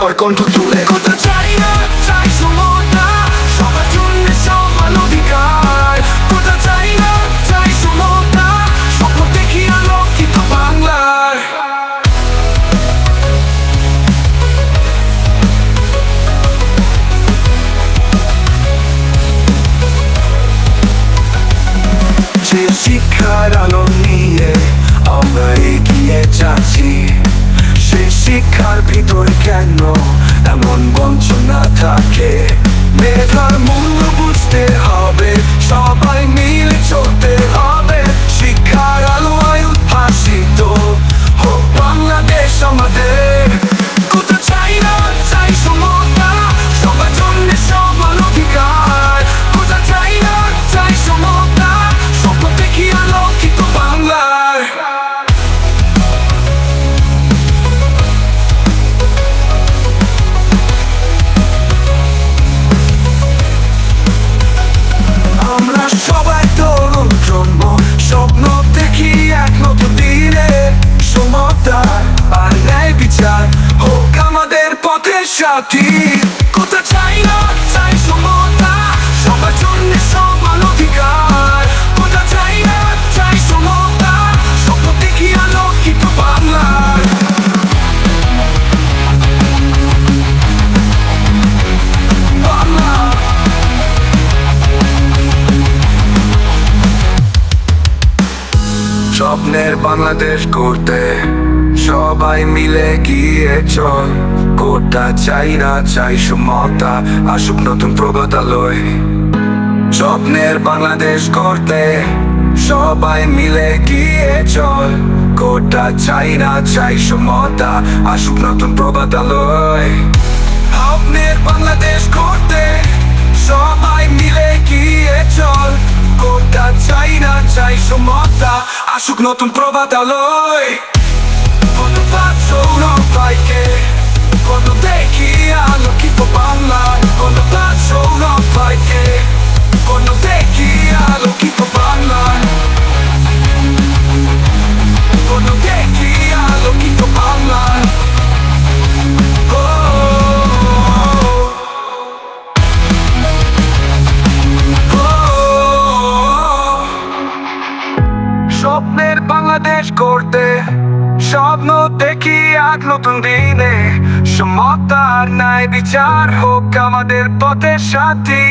সবার কণ্ঠ তুলে কথা চাই না, চাই সমতা, সবার জন্য সমান অধিকার। কথা চাই না, চাই সমতা, স্বপ্ন দেখি আলোকিত বাংলার। যে শিক্ষার আলো নিয়ে আমরা এগিয়ে যাচ্ছি, সেই শিক্ষার ভিতর কেন এমন বঞ্চনা থাকে? মেধার মূল্য বুঝতে হবে, সবাই মিলে চলতে হবে। শিক্ষার আলোয় উদ্ভাসিত হোক বাংলাদেশ আমাদের। কথা চাই না, চাই সমতা, সবার জন্য সমান অধিকার। কথা চাই না, চাই সমতা, স্বপ্ন দেখি আলোকিত বাংলার। আমরা সবাই তরুণ জন্ম, স্বপ্ন দেখি এক নতুন দিনে। সমতা আর ন্যায় বিচার হোক আমাদের পথের সাথী। কথা চাই না, চাই সমতা, সবার জন্য সমান অধিকার। কথা চাই না, চাই সমতা, স্বপ্ন দেখি আলোকিত বাংলার। স্বপ্নের বাংলাদেশ করতে সবাই মিলে গিয়ে চল। কোটা চাই না, চাই সমতা, আসুক নতুন প্রগত আলোয়। স্বপ্নের বাংলাদেশ করতে সবাই মিলে গিয়ে চল। কোটা চাই না, চাই সমতা, আসুক নতুন প্রগত আলোয়। স্বপ্নের বাংলাদেশ করতে সবাই মিলে গিয়ে চল। কোটা চাই না, চাই সমতা, আসুক নতুন প্রভাত আলোয়। ধন্যবাদ সৌরভ ভাইকে, কোন দেখি আলোকিত বাংলায়। ধন্যবাদ সৌরভ ভাইকে, কোন দেখি আলোকিত বাংলায়। কোন দেখি আলোকিত বাংলায়। স্বপ্নের বাংলাদেশ করতে স্বপ্ন দেখি এক নতুন দিনে। সমতা আর ন্যায় বিচার হোক আমাদের পথের সাথী।